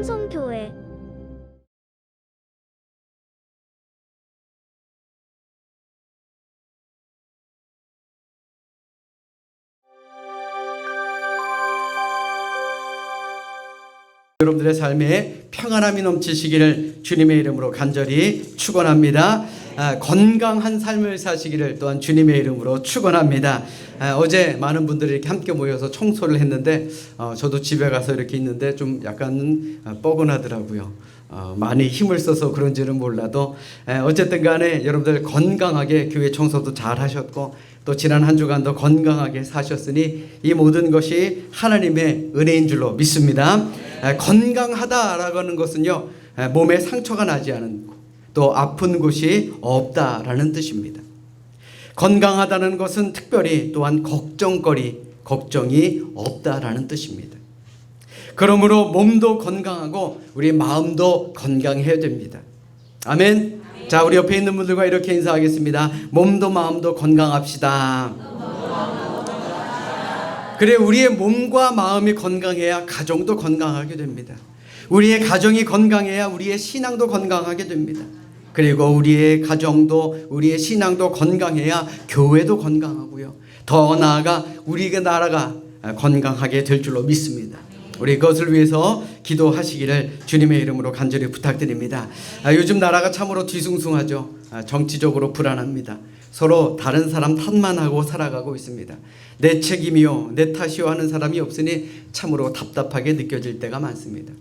삼성교회 여러분들의 삶에 평안함이 넘치시기를 주님의 이름으로 간절히 축원합니다. 건강한 삶을 사시기를 또한 주님의 이름으로 축원합니다. 어제 많은 분들이 이렇게 함께 모여서 청소를 했는데 저도 집에 가서 이렇게 있는데 좀 약간 뻐근하더라고요. 많이 힘을 써서 그런지는 몰라도 어쨌든 간에 여러분들 건강하게 교회 청소도 잘 하셨고 또 지난 한 주간도 건강하게 사셨으니 이 모든 것이 하나님의 은혜인 줄로 믿습니다. 건강하다라고 하는 것은요, 몸에 상처가 나지 않은 또 아픈 곳이 없다라는 뜻입니다. 건강하다는 것은 특별히 또한 걱정이 없다라는 뜻입니다. 그러므로 몸도 건강하고 우리 마음도 건강해야 됩니다. 아멘. 자, 우리 옆에 있는 분들과 이렇게 인사하겠습니다. 몸도 마음도 건강합시다. 그래, 우리의 몸과 마음이 건강해야 가정도 건강하게 됩니다. 우리의 가정이 건강해야 우리의 신앙도 건강하게 됩니다. 그리고 우리의 가정도 우리의 신앙도 건강해야 교회도 건강하고요. 더 나아가 우리의 나라가 건강하게 될 줄로 믿습니다. 우리 그것을 위해서 기도하시기를 주님의 이름으로 간절히 부탁드립니다. 요즘 나라가 참으로 뒤숭숭하죠. 정치적으로 불안합니다. 서로 다른 사람 탓만 하고 살아가고 있습니다. 내 책임이요 내 탓이요 하는 사람이 없으니 참으로 답답하게 느껴질 때가 많습니다.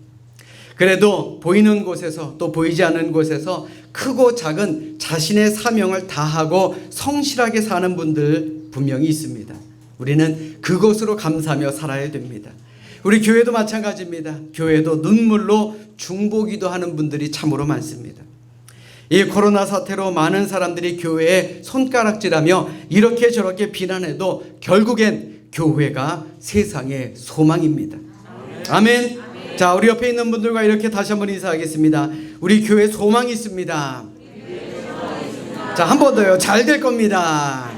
그래도 보이는 곳에서 또 보이지 않는 곳에서 크고 작은 자신의 사명을 다하고 성실하게 사는 분들 분명히 있습니다. 우리는 그것으로 감사하며 살아야 됩니다. 우리 교회도 마찬가지입니다. 교회도 눈물로 중보기도 하는 분들이 참으로 많습니다. 이 코로나 사태로 많은 사람들이 교회에 손가락질하며 이렇게 저렇게 비난해도 결국엔 교회가 세상의 소망입니다. 아멘. 자, 우리 옆에 있는 분들과 이렇게 다시 한번 인사하겠습니다. 우리 교회 소망이 있습니다. 자, 한 번 더요. 잘 될 겁니다.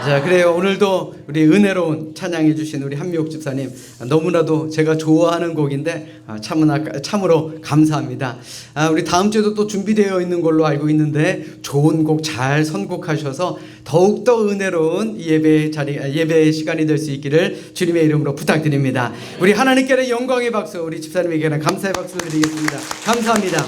자, 그래요. 오늘도 우리 은혜로운 찬양해 주신 우리 한미옥 집사님, 너무나도 제가 좋아하는 곡인데 참으로 감사합니다. 우리 다음 주에도 또 준비되어 있는 걸로 알고 있는데 좋은 곡 잘 선곡하셔서 더욱더 은혜로운 예배 시간이 될 수 있기를 주님의 이름으로 부탁드립니다. 우리 하나님께는 영광의 박수, 우리 집사님에게는 감사의 박수 드리겠습니다. 감사합니다.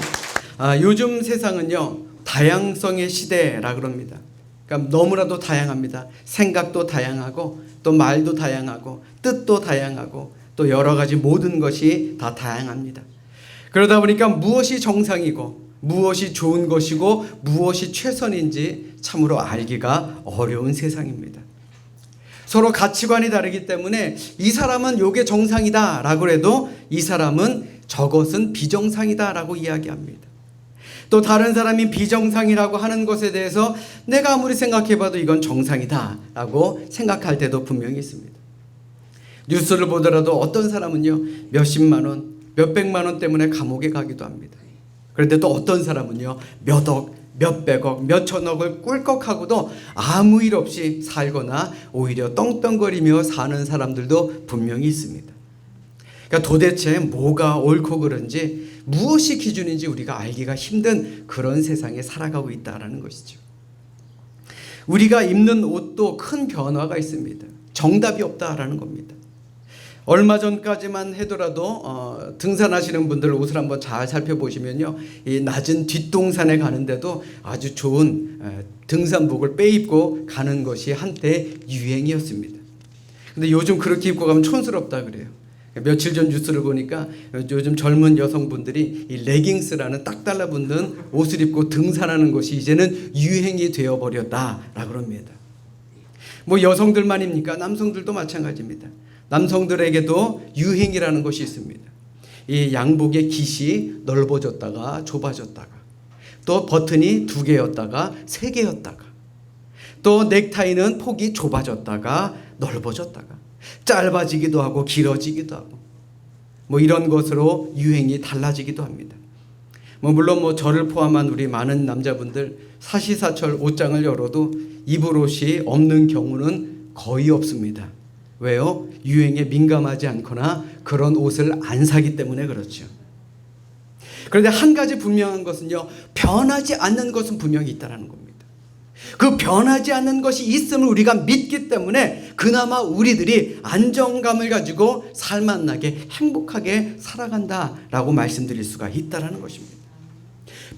요즘 세상은요, 다양성의 시대라 그럽니다. 그러니까 너무나도 다양합니다. 생각도 다양하고 또 말도 다양하고 뜻도 다양하고 또 여러 가지 모든 것이 다 다양합니다. 그러다 보니까 무엇이 정상이고 무엇이 좋은 것이고 무엇이 최선인지 참으로 알기가 어려운 세상입니다. 서로 가치관이 다르기 때문에 이 사람은 요게 정상이다 라고 해도 이 사람은 저것은 비정상이다 라고 이야기합니다. 또 다른 사람이 비정상이라고 하는 것에 대해서 내가 아무리 생각해봐도 이건 정상이다 라고 생각할 때도 분명히 있습니다. 뉴스를 보더라도 어떤 사람은요, 몇십만 원, 몇백만 원 때문에 감옥에 가기도 합니다. 그런데 또 어떤 사람은요, 몇억, 몇백억, 몇천억을 꿀꺽하고도 아무 일 없이 살거나 오히려 떵떵거리며 사는 사람들도 분명히 있습니다. 그러니까 도대체 뭐가 옳고 그른지 무엇이 기준인지 우리가 알기가 힘든 그런 세상에 살아가고 있다는 것이죠. 우리가 입는 옷도 큰 변화가 있습니다. 정답이 없다라는 겁니다. 얼마 전까지만 하더라도 등산하시는 분들 옷을 한번 잘 살펴보시면요, 이 낮은 뒷동산에 가는데도 아주 좋은 등산복을 빼입고 가는 것이 한때 유행이었습니다. 근데 요즘 그렇게 입고 가면 촌스럽다 그래요. 며칠 전 뉴스를 보니까 요즘 젊은 여성분들이 이 레깅스라는 딱 달라붙는 옷을 입고 등산하는 것이 이제는 유행이 되어버렸다라고 합니다. 뭐 여성들만입니까? 남성들도 마찬가지입니다. 남성들에게도 유행이라는 것이 있습니다. 이 양복의 깃이 넓어졌다가 좁아졌다가 또 버튼이 2개였다가 3개였다가 또 넥타이는 폭이 좁아졌다가 넓어졌다가 짧아지기도 하고 길어지기도 하고 뭐 이런 것으로 유행이 달라지기도 합니다. 물론 저를 포함한 우리 많은 남자분들 사시사철 옷장을 열어도 입을 옷이 없는 경우는 거의 없습니다. 왜요? 유행에 민감하지 않거나 그런 옷을 안 사기 때문에 그렇죠. 그런데 한 가지 분명한 것은요, 변하지 않는 것은 분명히 있다는 겁니다. 그 변하지 않는 것이 있음을 우리가 믿기 때문에 그나마 우리들이 안정감을 가지고 살만나게 행복하게 살아간다라고 말씀드릴 수가 있다는 것입니다.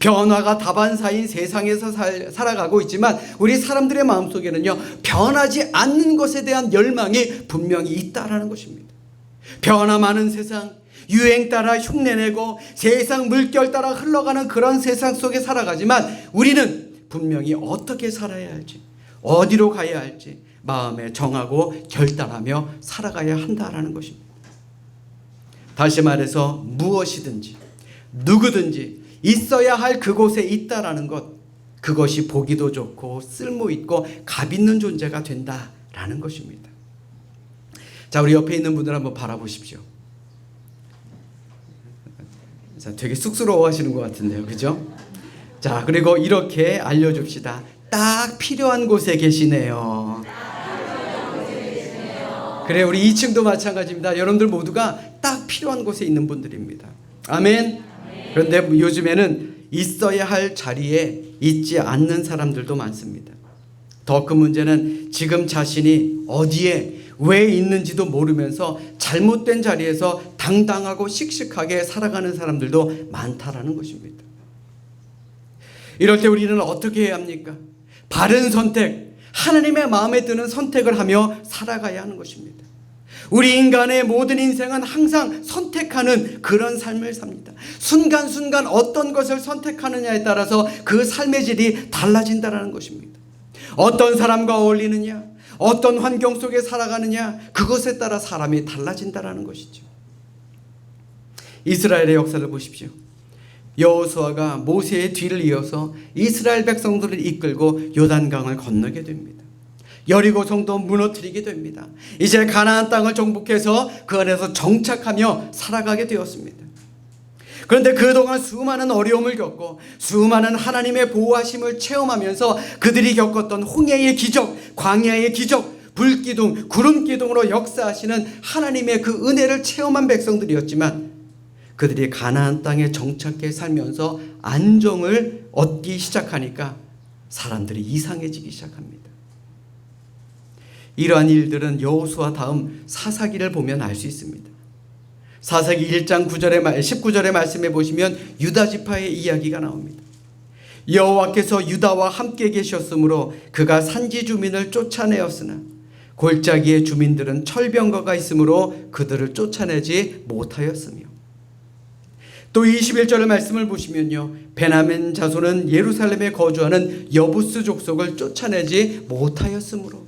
변화가 다반사인 세상에서 살아가고 있지만 우리 사람들의 마음속에는요, 변하지 않는 것에 대한 열망이 분명히 있다는 것입니다. 변화 많은 세상, 유행 따라 흉내내고 세상 물결 따라 흘러가는 그런 세상 속에 살아가지만 우리는 분명히 어떻게 살아야 할지, 어디로 가야 할지 마음에 정하고 결단하며 살아가야 한다라는 것입니다. 다시 말해서 무엇이든지 누구든지 있어야 할 그곳에 있다라는 것, 그것이 보기도 좋고 쓸모있고 값있는 존재가 된다라는 것입니다. 자, 우리 옆에 있는 분들 한번 바라보십시오. 자, 되게 쑥스러워 하시는 것 같은데요, 그죠? 자, 그리고 이렇게 알려줍시다. 딱 필요한 곳에 계시네요. 그래, 우리 2층도 마찬가지입니다. 여러분들 모두가 딱 필요한 곳에 있는 분들입니다. 아멘. 그런데 요즘에는 있어야 할 자리에 있지 않는 사람들도 많습니다. 더 큰 문제는 지금 자신이 어디에 왜 있는지도 모르면서 잘못된 자리에서 당당하고 씩씩하게 살아가는 사람들도 많다라는 것입니다. 이럴 때 우리는 어떻게 해야 합니까? 바른 선택, 하나님의 마음에 드는 선택을 하며 살아가야 하는 것입니다. 우리 인간의 모든 인생은 항상 선택하는 그런 삶을 삽니다. 순간순간 어떤 것을 선택하느냐에 따라서 그 삶의 질이 달라진다는 것입니다. 어떤 사람과 어울리느냐, 어떤 환경 속에 살아가느냐, 그것에 따라 사람이 달라진다는 것이죠. 이스라엘의 역사를 보십시오. 여호수아가 모세의 뒤를 이어서 이스라엘 백성들을 이끌고 요단강을 건너게 됩니다. 여리고 성도 무너뜨리게 됩니다. 이제 가나안 땅을 정복해서 그 안에서 정착하며 살아가게 되었습니다. 그런데 그동안 수많은 어려움을 겪고 수많은 하나님의 보호하심을 체험하면서 그들이 겪었던 홍해의 기적, 광야의 기적, 불기둥, 구름기둥으로 역사하시는 하나님의 그 은혜를 체험한 백성들이었지만 그들이 가나안 땅에 정착해 살면서 안정을 얻기 시작하니까 사람들이 이상해지기 시작합니다. 이러한 일들은 여호수아 다음 사사기를 보면 알 수 있습니다. 사사기 1장 19절의 말씀에 보시면 유다 지파의 이야기가 나옵니다. 여호와께서 유다와 함께 계셨으므로 그가 산지 주민을 쫓아내었으나 골짜기의 주민들은 철병거가 있으므로 그들을 쫓아내지 못하였으며, 또 21절의 말씀을 보시면요, 베냐민 자손은 예루살렘에 거주하는 여부스 족속을 쫓아내지 못하였으므로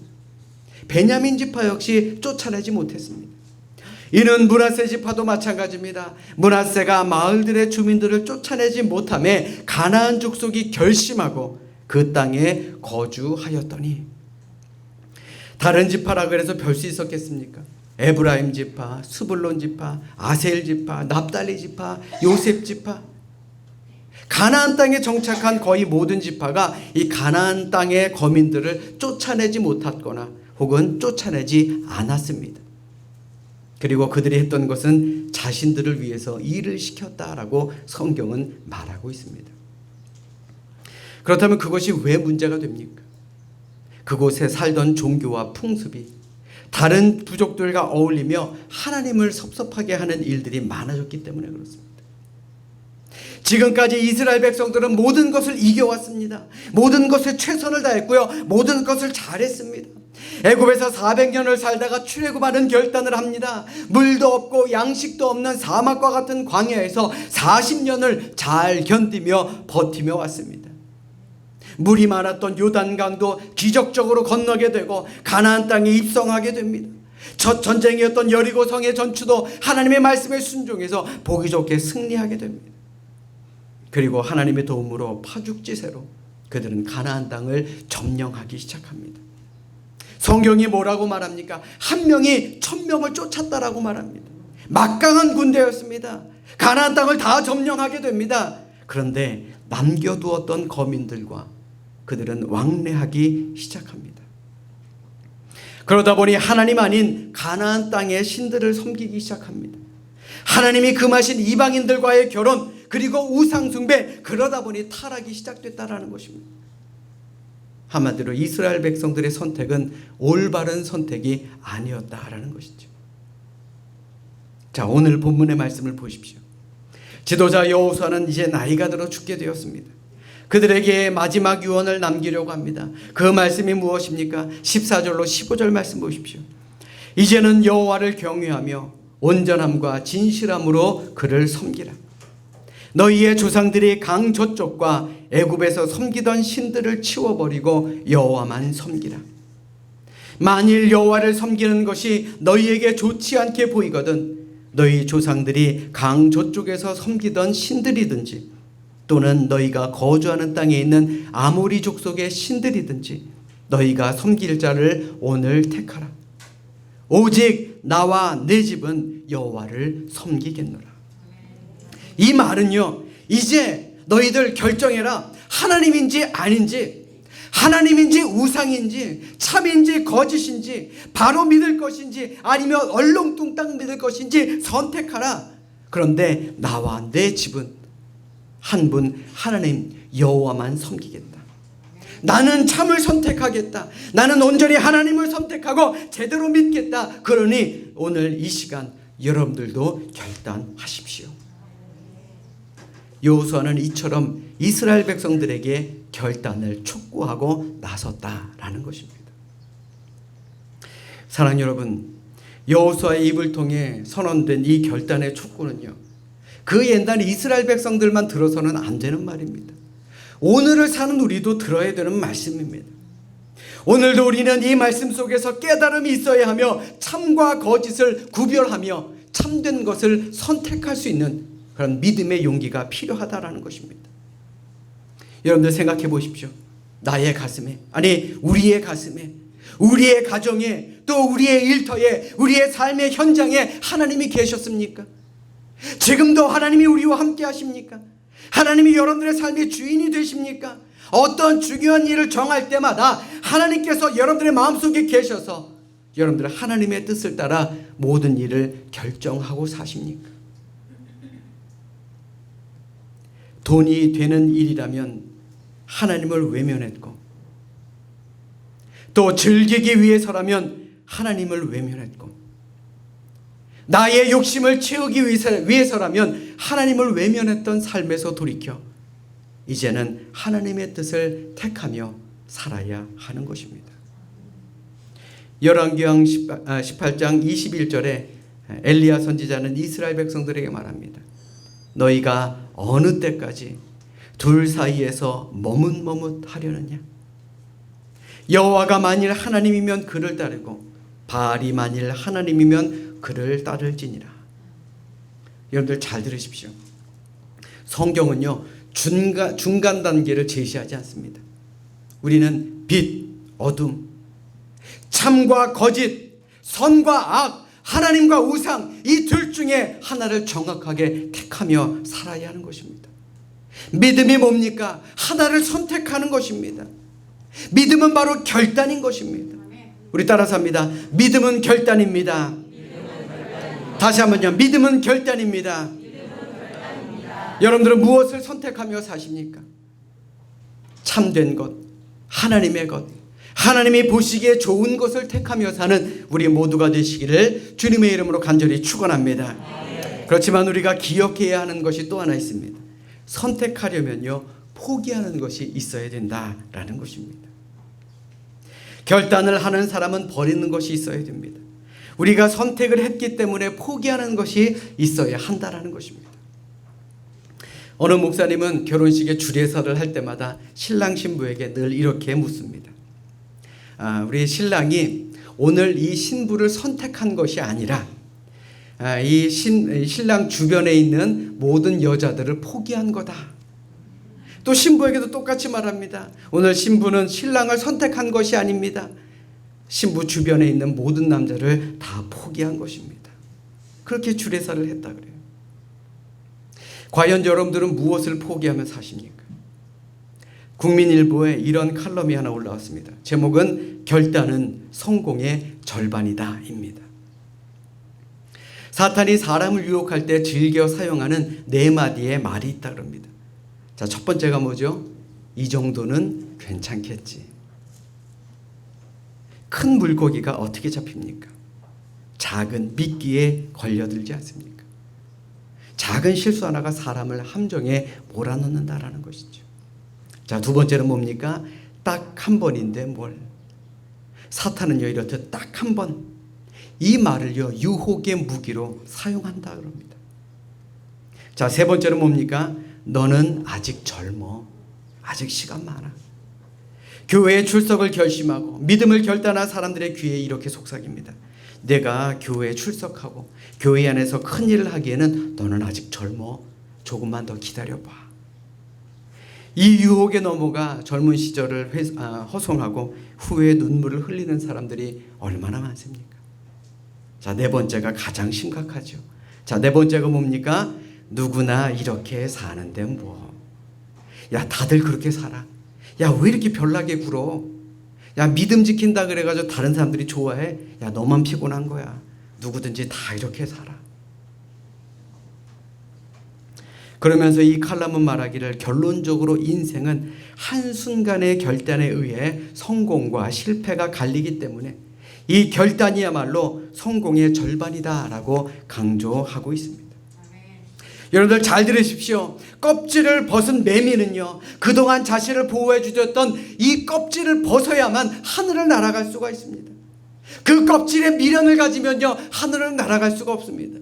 베냐민 지파 역시 쫓아내지 못했습니다. 이는 므낫세 지파도 마찬가지입니다. 므낫세가 마을들의 주민들을 쫓아내지 못함에 가나안 족속이 결심하고 그 땅에 거주하였더니, 다른 지파라 그래서 별 수 있었겠습니까? 에브라임 지파, 스불론 지파, 아셀 지파, 납달리 지파, 요셉 지파, 가나안 땅에 정착한 거의 모든 지파가 이 가나안 땅의 거민들을 쫓아내지 못했거나 혹은 쫓아내지 않았습니다. 그리고 그들이 했던 것은 자신들을 위해서 일을 시켰다라고 성경은 말하고 있습니다. 그렇다면 그것이 왜 문제가 됩니까? 그곳에 살던 종교와 풍습이 다른 부족들과 어울리며 하나님을 섭섭하게 하는 일들이 많아졌기 때문에 그렇습니다. 지금까지 이스라엘 백성들은 모든 것을 이겨왔습니다. 모든 것에 최선을 다했고요, 모든 것을 잘했습니다. 애굽에서 400년을 살다가 출애굽하는 결단을 합니다. 물도 없고 양식도 없는 사막과 같은 광야에서 40년을 잘 견디며 버티며 왔습니다. 물이 많았던 요단강도 기적적으로 건너게 되고 가나안 땅에 입성하게 됩니다. 첫 전쟁이었던 여리고성의 전투도 하나님의 말씀에 순종해서 보기 좋게 승리하게 됩니다. 그리고 하나님의 도움으로 파죽지세로 그들은 가나안 땅을 점령하기 시작합니다. 성경이 뭐라고 말합니까? 한 명이 1000명을 쫓았다라고 말합니다. 막강한 군대였습니다. 가나안 땅을 다 점령하게 됩니다. 그런데 남겨두었던 거민들과 그들은 왕래하기 시작합니다. 그러다 보니 하나님 아닌 가나안 땅의 신들을 섬기기 시작합니다. 하나님이 금하신 이방인들과의 결혼, 그리고 우상숭배, 그러다 보니 타락이 시작됐다라는 것입니다. 한마디로 이스라엘 백성들의 선택은 올바른 선택이 아니었다라는 것이죠. 자, 오늘 본문의 말씀을 보십시오. 지도자 여호수아는 이제 나이가 들어 죽게 되었습니다. 그들에게 마지막 유언을 남기려고 합니다. 그 말씀이 무엇입니까? 14절로 15절 말씀 보십시오. 이제는 여호와를 경외하며 온전함과 진실함으로 그를 섬기라. 너희의 조상들이 강 저쪽과 애굽에서 섬기던 신들을 치워버리고 여호와만 섬기라. 만일 여호와를 섬기는 것이 너희에게 좋지 않게 보이거든 너희 조상들이 강 저쪽에서 섬기던 신들이든지 또는 너희가 거주하는 땅에 있는 아모리 족속의 신들이든지 너희가 섬길 자를 오늘 택하라. 오직 나와 내 집은 여호와를 섬기겠노라. 이 말은요, 이제 너희들 결정해라. 하나님인지 아닌지, 하나님인지 우상인지, 참인지 거짓인지, 바로 믿을 것인지 아니면 얼렁뚱땅 믿을 것인지 선택하라. 그런데 나와 내 집은 한 분 하나님 여호와만 섬기겠다. 나는 참을 선택하겠다. 나는 온전히 하나님을 선택하고 제대로 믿겠다. 그러니 오늘 이 시간 여러분들도 결단하십시오. 여호수아는 이처럼 이스라엘 백성들에게 결단을 촉구하고 나섰다라는 것입니다. 사랑하는 여러분, 여호수아의 입을 통해 선언된 이 결단의 촉구는요, 그 옛날 이스라엘 백성들만 들어서는 안 되는 말입니다. 오늘을 사는 우리도 들어야 되는 말씀입니다. 오늘도 우리는 이 말씀 속에서 깨달음이 있어야 하며 참과 거짓을 구별하며 참된 것을 선택할 수 있는 그런 믿음의 용기가 필요하다라는 것입니다. 여러분들 생각해 보십시오. 나의 가슴에, 아니 우리의 가슴에, 우리의 가정에, 또 우리의 일터에, 우리의 삶의 현장에 하나님이 계셨습니까? 지금도 하나님이 우리와 함께 하십니까? 하나님이 여러분들의 삶의 주인이 되십니까? 어떤 중요한 일을 정할 때마다 하나님께서 여러분들의 마음속에 계셔서 여러분들 하나님의 뜻을 따라 모든 일을 결정하고 사십니까? 돈이 되는 일이라면 하나님을 외면했고, 또 즐기기 위해서라면 하나님을 외면했고, 나의 욕심을 채우기 위해서라면 하나님을 외면했던 삶에서 돌이켜 이제는 하나님의 뜻을 택하며 살아야 하는 것입니다. 열왕기상 18장 21절에 엘리야 선지자는 이스라엘 백성들에게 말합니다. 너희가 어느 때까지 둘 사이에서 머뭇머뭇하려느냐? 여호와가 만일 하나님이면 그를 따르고 바알이 만일 하나님이면 그를 따를지니라. 여러분들 잘 들으십시오. 성경은요, 중간 단계를 제시하지 않습니다. 우리는 빛, 어둠, 참과 거짓, 선과 악, 하나님과 우상, 이 둘 중에 하나를 정확하게 택하며 살아야 하는 것입니다. 믿음이 뭡니까? 하나를 선택하는 것입니다. 믿음은 바로 결단인 것입니다. 우리 따라서 합니다. 믿음은 결단입니다. 다시 한번요. 믿음은 결단입니다. 여러분들은 무엇을 선택하며 사십니까? 참된 것, 하나님의 것, 하나님이 보시기에 좋은 것을 택하며 사는 우리 모두가 되시기를 주님의 이름으로 간절히 축원합니다. 그렇지만 우리가 기억해야 하는 것이 또 하나 있습니다. 선택하려면요, 포기하는 것이 있어야 된다라는 것입니다. 결단을 하는 사람은 버리는 것이 있어야 됩니다. 우리가 선택을 했기 때문에 포기하는 것이 있어야 한다라는 것입니다. 어느 목사님은 결혼식에 주례사를 할 때마다 신랑 신부에게 늘 이렇게 묻습니다. 우리 신랑이 오늘 이 신부를 선택한 것이 아니라 이 신랑 주변에 있는 모든 여자들을 포기한 거다. 또 신부에게도 똑같이 말합니다. 오늘 신부는 신랑을 선택한 것이 아닙니다. 신부 주변에 있는 모든 남자를 다 포기한 것입니다. 그렇게 주례사를 했다 그래요. 과연 여러분들은 무엇을 포기하며 사십니까? 국민일보에 이런 칼럼이 하나 올라왔습니다. 제목은 결단은 성공의 절반이다 입니다. 사탄이 사람을 유혹할 때 즐겨 사용하는 4마디의 말이 있다 그럽니다. 자, 첫 번째가 뭐죠? 이 정도는 괜찮겠지. 큰 물고기가 어떻게 잡힙니까? 작은 미끼에 걸려들지 않습니까? 작은 실수 하나가 사람을 함정에 몰아넣는다라는 것이죠. 자, 두 번째는 뭡니까? 딱 한 번인데 뭘? 사탄은요, 이렇듯 딱 한 번, 이 말을요, 유혹의 무기로 사용한다 그럽니다. 자, 세 번째는 뭡니까? 너는 아직 젊어. 아직 시간 많아. 교회에 출석을 결심하고 믿음을 결단한 사람들의 귀에 이렇게 속삭입니다. 내가 교회에 출석하고 교회 안에서 큰 일을 하기에는 너는 아직 젊어. 조금만 더 기다려봐. 이 유혹에 넘어가 젊은 시절을 허송하고 후에 눈물을 흘리는 사람들이 얼마나 많습니까? 자, 네 번째가 가장 심각하죠. 자, 네 번째가 뭡니까? 누구나 이렇게 사는데 뭐. 야, 다들 그렇게 살아. 야, 왜 이렇게 별나게 굴어? 야, 믿음 지킨다 그래가지고 다른 사람들이 좋아해? 야, 너만 피곤한 거야. 누구든지 다 이렇게 살아. 그러면서 이 칼럼은 말하기를 결론적으로 인생은 한순간의 결단에 의해 성공과 실패가 갈리기 때문에 이 결단이야말로 성공의 절반이다라고 강조하고 있습니다. 여러분들 잘 들으십시오. 껍질을 벗은 매미는요, 그동안 자신을 보호해 주셨던 이 껍질을 벗어야만 하늘을 날아갈 수가 있습니다. 그 껍질에 미련을 가지면요, 하늘을 날아갈 수가 없습니다.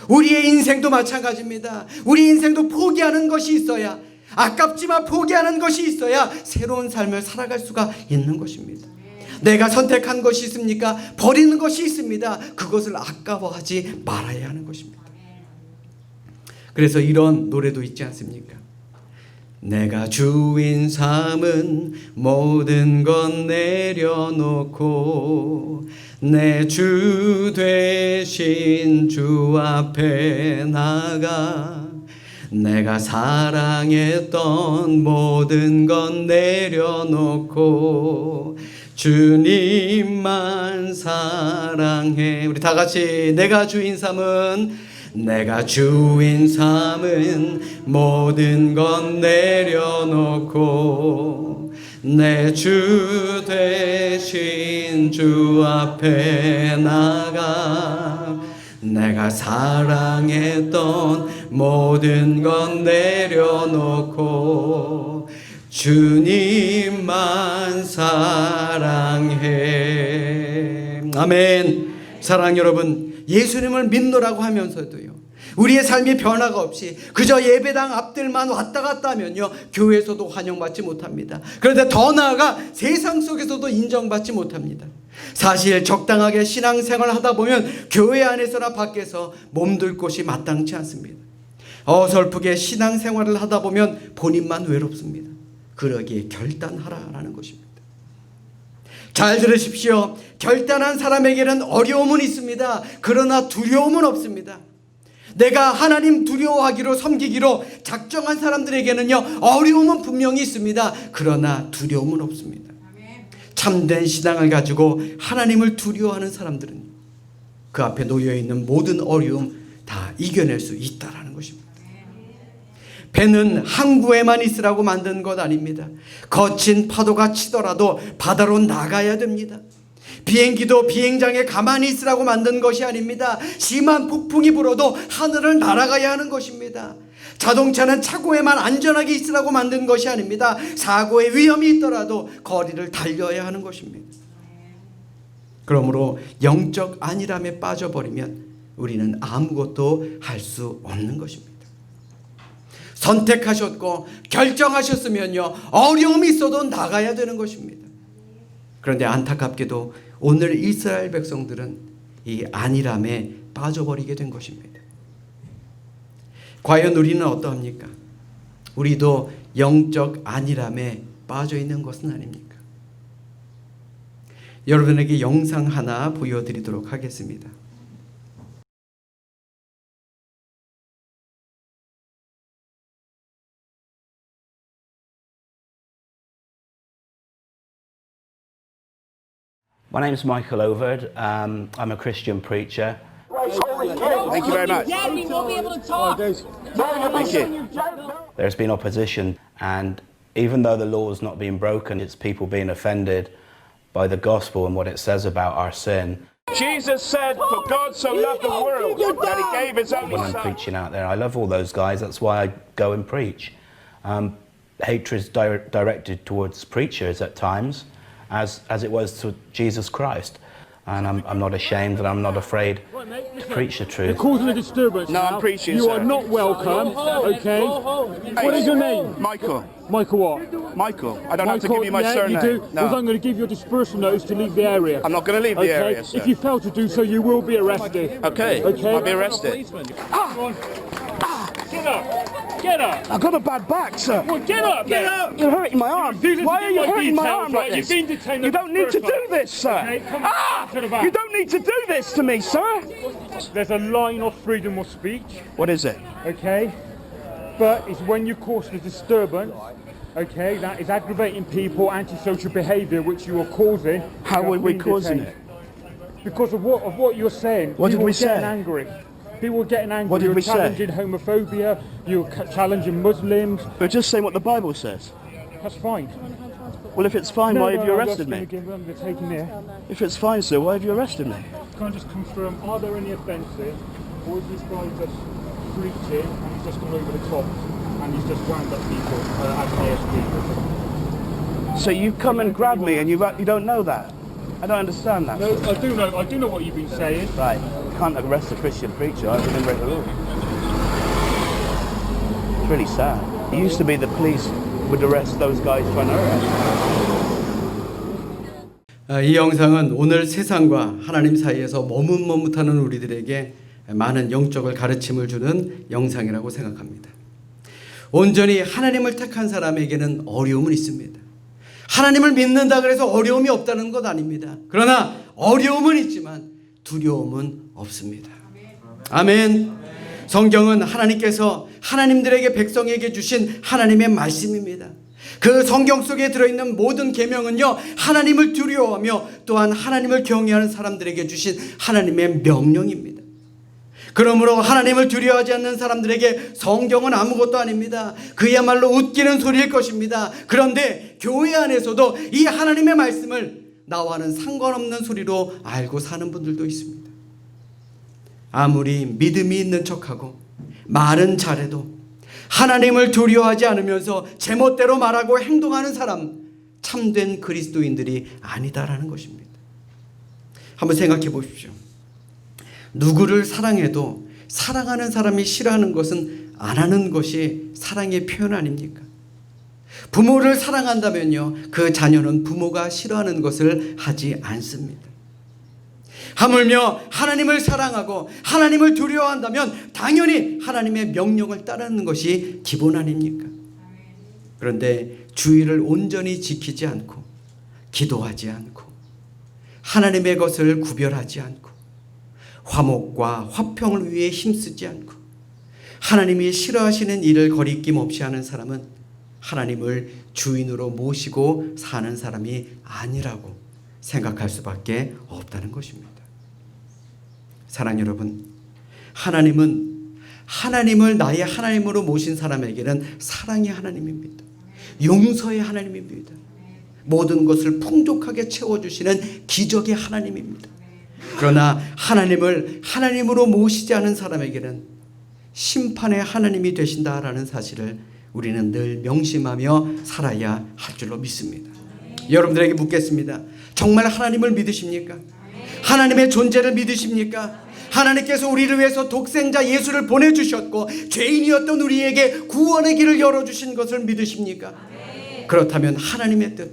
우리의 인생도 마찬가지입니다. 우리 인생도 포기하는 것이 있어야, 아깝지만 포기하는 것이 있어야 새로운 삶을 살아갈 수가 있는 것입니다. 내가 선택한 것이 있습니까? 버리는 것이 있습니다. 그것을 아까워하지 말아야 하는 것입니다. 그래서 이런 노래도 있지 않습니까? 내가 주인 삼은 모든 건 내려놓고 내 주 되신 주 앞에 나가 내가 사랑했던 모든 건 내려놓고 주님만 사랑해. 우리 다 같이 내가 주인 삼은 모든 건 내려놓고 내 주 되신 주 앞에 나가 내가 사랑했던 모든 건 내려놓고 주님만 사랑해. 아멘. 사랑 여러분, 예수님을 믿노라고 하면서도요, 우리의 삶이 변화가 없이 그저 예배당 앞들만 왔다 갔다 하면요, 교회에서도 환영받지 못합니다. 그런데 더 나아가 세상 속에서도 인정받지 못합니다. 사실 적당하게 신앙생활을 하다 보면 교회 안에서나 밖에서 몸둘 곳이 마땅치 않습니다. 어설프게 신앙생활을 하다 보면 본인만 외롭습니다. 그러기에 결단하라라는 것입니다. 잘 들으십시오. 결단한 사람에게는 어려움은 있습니다. 그러나 두려움은 없습니다. 내가 하나님 두려워하기로 섬기기로 작정한 사람들에게는요, 어려움은 분명히 있습니다. 그러나 두려움은 없습니다. 참된 신앙을 가지고 하나님을 두려워하는 사람들은 그 앞에 놓여있는 모든 어려움 다 이겨낼 수 있다라는 것입니다. 배는 항구에만 있으라고 만든 것 아닙니다. 거친 파도가 치더라도 바다로 나가야 됩니다. 비행기도 비행장에 가만히 있으라고 만든 것이 아닙니다. 심한 폭풍이 불어도 하늘을 날아가야 하는 것입니다. 자동차는 차고에만 안전하게 있으라고 만든 것이 아닙니다. 사고의 위험이 있더라도 거리를 달려야 하는 것입니다. 그러므로 영적 안일함에 빠져버리면 우리는 아무것도 할 수 없는 것입니다. 선택하셨고 결정하셨으면요, 어려움이 있어도 나가야 되는 것입니다. 그런데 안타깝게도 오늘 이스라엘 백성들은 이 안일함에 빠져버리게 된 것입니다. 과연 우리는 어떠합니까? 우리도 영적 안일함에 빠져 있는 것은 아닙니까? 여러분에게 영상 하나 보여드리도록 하겠습니다. My name is Michael Overd. I'm a Christian preacher. Christ, holy Thank you very much. Daddy won't be able to talk. Thank you. There's been opposition, and even though the law is not being broken, it's people being offended by the gospel and what it says about our sin. Jesus said, for God so loved the world that he gave his only When I'm son. preaching out there, I love all those guys, that's why I go and preach. Hatred is directed towards preachers at times, as it was to Jesus Christ. And I'm not ashamed and I'm not afraid to preach the truth. You're causing a disturbance. No, I'm now. preaching, You sir. are not welcome, okay? What is your name? Michael. Michael what? Michael. I don't have to Michael, give you my yeah, surname. you do? No. Because I'm going to give you a dispersal notice to leave the area. I'm not going to leave the Okay? area, sir. If you fail to do so, you will be arrested. Okay, Okay? I'll be arrested. Get up! Get up! I've got a bad back, sir. Well, get up! Get up! You're hurting my arm. Why are you hurting my arm like You've this? been detained. You don't need to do this, sir. Okay, come on, to the back. You don't need to do this to me, sir. There's a line of freedom of speech, What is it? okay? But it's when you cause a disturbance, okay, that is aggravating people, antisocial behaviour, which you are causing. How You are have we been causing detained. it? Because of what you're saying. What did People we are getting say? angry. People are getting angry. What did You're we say? challenging homophobia. You're challenging Muslims. We're just saying what the Bible says. That's fine. Well, if it's fine, why have you I'm arrested just me? gonna give them the taking there. If it's fine, sir, why have you arrested me? Can I just confirm, are there any offences? Or is this guy just preaching and he's just gone over the top and he's just wound up people as ASP? So you come and grab me and you don't know that? I don't understand that. No, I do know what you've been saying. Right, you can't arrest a Christian preacher. I didn't break the law. It's really sad. It used to be the police would arrest those guys trying to arrest. 이 영상은 오늘 세상과 하나님 사이에서 머뭇머뭇하는 우리들에게 많은 영적을 가르침을 주는 영상이라고 생각합니다. 온전히 하나님을 택한 사람에게는 어려움은 있습니다. 하나님을 믿는다 그래서 어려움이 없다는 것 아닙니다. 그러나 어려움은 있지만 두려움은 없습니다. 아멘. 성경은 하나님께서 하나님들에게 백성에게 주신 하나님의 말씀입니다. 그 성경 속에 들어있는 모든 계명은요, 하나님을 두려워하며 또한 하나님을 경외하는 사람들에게 주신 하나님의 명령입니다. 그러므로 하나님을 두려워하지 않는 사람들에게 성경은 아무것도 아닙니다. 그야말로 웃기는 소리일 것입니다. 그런데 교회 안에서도 이 하나님의 말씀을 나와는 상관없는 소리로 알고 사는 분들도 있습니다. 아무리 믿음이 있는 척하고 말은 잘해도 하나님을 두려워하지 않으면서 제멋대로 말하고 행동하는 사람, 참된 그리스도인들이 아니다라는 것입니다. 한번 생각해 보십시오. 누구를 사랑해도 사랑하는 사람이 싫어하는 것은 안 하는 것이 사랑의 표현 아닙니까? 부모를 사랑한다면요, 그 자녀는 부모가 싫어하는 것을 하지 않습니다. 하물며 하나님을 사랑하고 하나님을 두려워한다면 당연히 하나님의 명령을 따르는 것이 기본 아닙니까? 그런데 주의를 온전히 지키지 않고 기도하지 않고 하나님의 것을 구별하지 않고 화목과 화평을 위해 힘쓰지 않고 하나님이 싫어하시는 일을 거리낌 없이 하는 사람은 하나님을 주인으로 모시고 사는 사람이 아니라고 생각할 수밖에 없다는 것입니다. 사랑 여러분, 하나님은 하나님을 나의 하나님으로 모신 사람에게는 사랑의 하나님입니다. 용서의 하나님입니다. 모든 것을 풍족하게 채워주시는 기적의 하나님입니다. 그러나 하나님을 하나님으로 모시지 않은 사람에게는 심판의 하나님이 되신다라는 사실을 우리는 늘 명심하며 살아야 할 줄로 믿습니다. 여러분들에게 묻겠습니다. 정말 하나님을 믿으십니까? 하나님의 존재를 믿으십니까? 하나님께서 우리를 위해서 독생자 예수를 보내주셨고 죄인이었던 우리에게 구원의 길을 열어주신 것을 믿으십니까? 그렇다면 하나님의 뜻,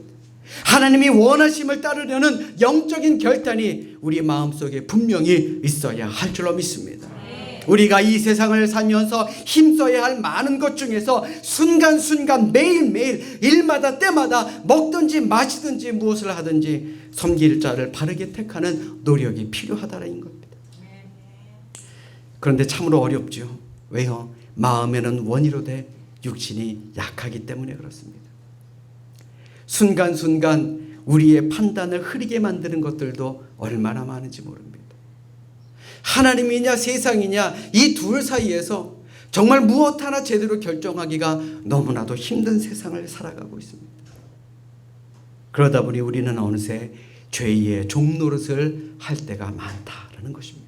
하나님이 원하심을 따르려는 영적인 결단이 우리 마음속에 분명히 있어야 할 줄로 믿습니다. 우리가 이 세상을 살면서 힘써야 할 많은 것 중에서 순간순간 매일매일 일마다 때마다 먹든지 마시든지 무엇을 하든지 섬길 자를 바르게 택하는 노력이 필요하다는 겁니다. 그런데 참으로 어렵죠. 왜요? 마음에는 원이로 돼 육신이 약하기 때문에 그렇습니다. 순간순간 우리의 판단을 흐리게 만드는 것들도 얼마나 많은지 모릅니다. 하나님이냐 세상이냐 이 둘 사이에서 정말 무엇 하나 제대로 결정하기가 너무나도 힘든 세상을 살아가고 있습니다. 그러다 보니 우리는 어느새 죄의 종노릇을 할 때가 많다라는 것입니다.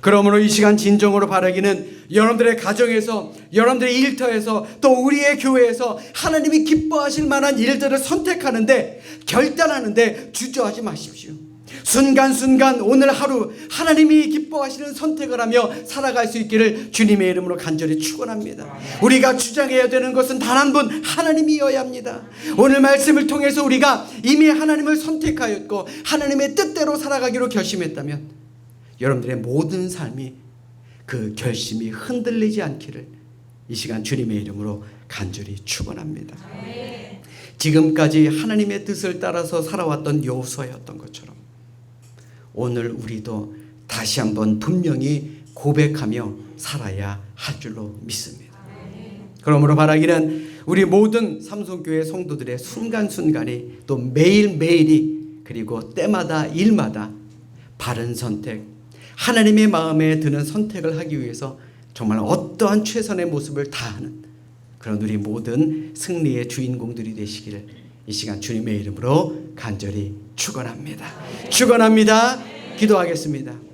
그러므로 이 시간 진정으로 바라기는 여러분들의 가정에서, 여러분들의 일터에서, 또 우리의 교회에서 하나님이 기뻐하실 만한 일들을 선택하는데, 결단하는데 주저하지 마십시오. 순간순간 오늘 하루 하나님이 기뻐하시는 선택을 하며 살아갈 수 있기를 주님의 이름으로 간절히 축원합니다. 우리가 주장해야 되는 것은 단 한 분 하나님이어야 합니다. 오늘 말씀을 통해서 우리가 이미 하나님을 선택하였고 하나님의 뜻대로 살아가기로 결심했다면 여러분들의 모든 삶이 그 결심이 흔들리지 않기를 이 시간 주님의 이름으로 간절히 축원합니다. 지금까지 하나님의 뜻을 따라서 살아왔던 여호수아였던 것처럼 오늘 우리도 다시 한번 분명히 고백하며 살아야 할 줄로 믿습니다. 그러므로 바라기는 우리 모든 삼성교회 성도들의 순간순간이 또 매일매일이 그리고 때마다 일마다 바른 선택, 하나님의 마음에 드는 선택을 하기 위해서 정말 어떠한 최선의 모습을 다하는 그런 우리 모든 승리의 주인공들이 되시기를 이 시간 주님의 이름으로 간절히 축원합니다. 축원합니다. 기도하겠습니다.